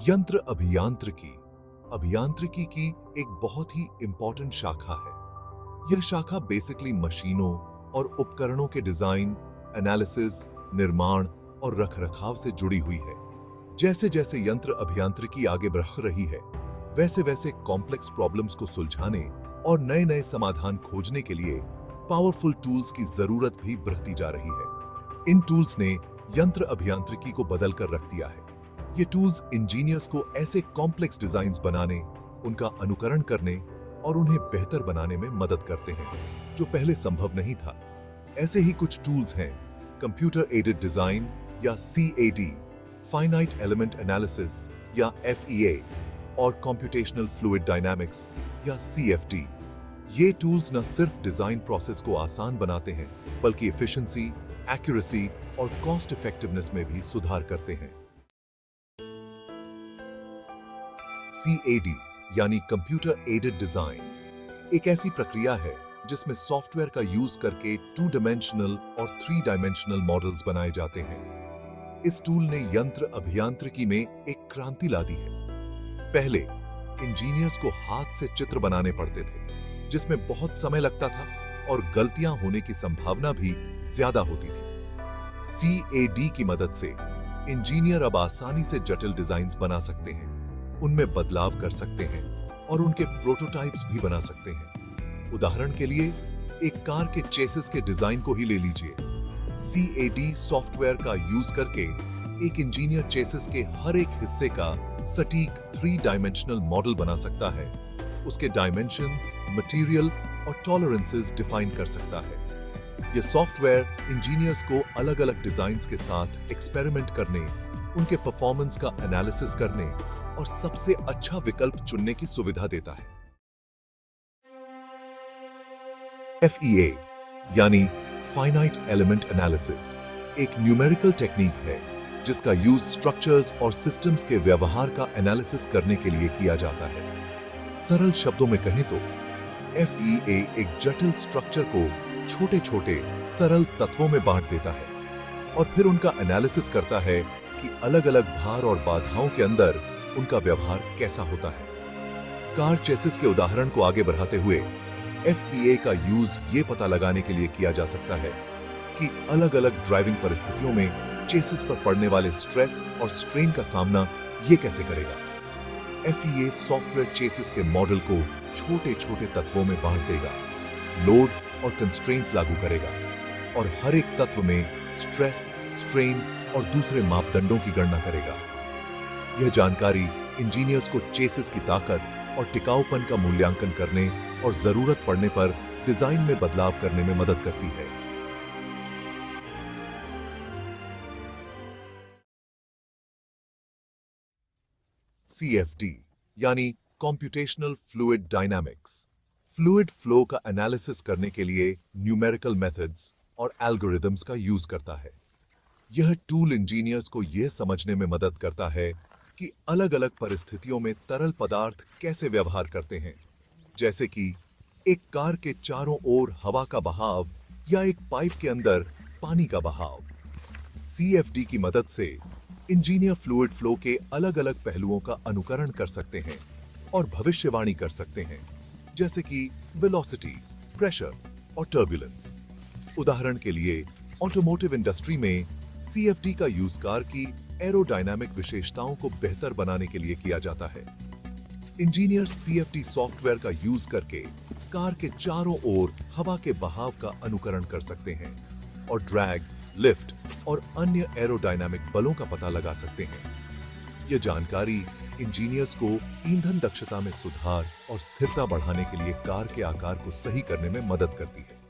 यंत्र अभियांत्रिकी अभियांत्रिकी की एक बहुत ही इंपॉर्टेंट शाखा है। यह शाखा बेसिकली मशीनों और उपकरणों के डिजाइन, एनालिसिस, निर्माण और रखरखाव से जुड़ी हुई है। जैसे जैसे यंत्र अभियांत्रिकी आगे बढ़ रही है, वैसे वैसे कॉम्प्लेक्स प्रॉब्लम्स को सुलझाने और नए नए समाधान खोजने के लिए पावरफुल टूल्स की जरूरत भी बढ़ती जा रही है। इन टूल्स ने यंत्र अभियांत्रिकी को बदल कर रख दिया है। ये टूल्स इंजीनियर्स को ऐसे कॉम्प्लेक्स डिजाइन्स बनाने, उनका अनुकरण करने और उन्हें बेहतर बनाने में मदद करते हैं, जो पहले संभव नहीं था। ऐसे ही कुछ टूल्स हैं कंप्यूटर एडेड डिजाइन या CAD, फाइनाइट एलिमेंट एनालिसिस या FEA और कंप्यूटेशनल फ्लूइड डायनामिक्स या CFD। ये टूल्स न सिर्फ डिजाइन प्रोसेस को आसान बनाते हैं, बल्कि एफिशिएंसी, एक्यूरेसी और कॉस्ट इफेक्टिवनेस में भी सुधार करते हैं। CAD यानी कंप्यूटर एडेड डिजाइन एक ऐसी प्रक्रिया है जिसमें सॉफ्टवेयर का यूज करके 2 डायमेंशनल और 3 डायमेंशनल मॉडल्स बनाए जाते हैं। इस टूल ने यंत्र अभियांत्रिकी में एक क्रांति ला दी है। पहले इंजीनियर्स को हाथ से चित्र बनाने पड़ते थे, जिसमें बहुत समय लगता था और गलतियां होने की संभावना भी ज्यादा होती थी। CAD की मदद से इंजीनियर अब आसानी से जटिल डिजाइन्स बना सकते हैं, उनमें बदलाव कर सकते हैं और उनके प्रोटोटाइप्स भी बना सकते हैं। उदाहरण के लिए एक कार के चेसिस के डिजाइन को ही ले लीजिए। CAD सॉफ्टवेयर का यूज करके एक इंजीनियर चेसिस के हर एक हिस्से का सटीक 3 डायमेंशनल मॉडल बना सकता है, उसके डायमेंशंस, मटेरियल और टॉलरेंसेस डिफाइन कर सकता है। यह सॉफ्टवेयर इंजीनियर्स को अलग-अलग डिजाइन्स के साथ एक्सपेरिमेंट करने, उनके परफॉर्मेंस का एनालिसिस करने और सबसे अच्छा विकल्प चुनने की सुविधा देता है। FEA यानी फाइनाइट एलिमेंट एनालिसिस एक न्यूमेरिकल टेक्निक है जिसका यूज स्ट्रक्चर्स और सिस्टम्स के व्यवहार का एनालिसिस करने के लिए किया जाता है। सरल शब्दों में कहें तो FEA एक जटिल स्ट्रक्चर को छोटे छोटे सरल तत्वों में बांट देता है और फिर उनका एनालिसिस करता है कि अलग अलग भार और बाधाओं के अंदर उनका व्यवहार कैसा होता है। कार चेसिस के उदाहरण को आगे बढ़ाते हुए FEA का यूज ये पता लगाने के लिए किया जा सकता है कि अलग अलग ड्राइविंग परिस्थितियों में चेसिस पर पड़ने वाले स्ट्रेस और स्ट्रेन का सामना ये कैसे करेगा। FEA सॉफ्टवेयर चेसिस के मॉडल को छोटे छोटे तत्वों में बांट देगा, लोड और कंस्ट्रेंट्स लागू करेगा और हर एक तत्व में स्ट्रेस, स्ट्रेन और दूसरे मापदंडों की गणना करेगा। यह जानकारी इंजीनियर्स को चेसिस की ताकत और टिकाऊपन का मूल्यांकन करने और जरूरत पड़ने पर डिजाइन में बदलाव करने में मदद करती है। CFD यानी computational fluid dynamics fluid flow का एनालिसिस करने के लिए न्यूमेरिकल मेथड्स और एल्गोरिदम्स का यूज करता है। यह टूल इंजीनियर्स को यह समझने में मदद करता है कि अलग-अलग परिस्थितियों में तरल पदार्थ कैसे व्यवहार करते हैं, जैसे कि एक कार के चारों ओर हवा का बहाव या एक पाइप के अंदर पानी का बहाव। CFD की मदद से इंजीनियर फ्लूइड फ्लो के अलग-अलग पहलुओं का अनुकरण कर सकते हैं और भविष्यवाणी कर सकते हैं, जैसे कि वेलोसिटी, प्रेशर और टर्बुलेंस। उदाहरण के लिए ऑटोमोटिव इंडस्ट्री में CFD का यूज कार की एरोडायनामिक विशेषताओं को बेहतर बनाने के लिए किया जाता है। इंजीनियर CFD सॉफ्टवेयर का यूज करके कार के चारों ओर हवा के बहाव का अनुकरण कर सकते हैं और ड्रैग, लिफ्ट और अन्य एरोडायनामिक बलों का पता लगा सकते हैं। यह जानकारी इंजीनियर्स को ईंधन दक्षता में सुधार और स्थिरता बढ़ाने के लिए कार के आकार को सही करने में मदद करती है।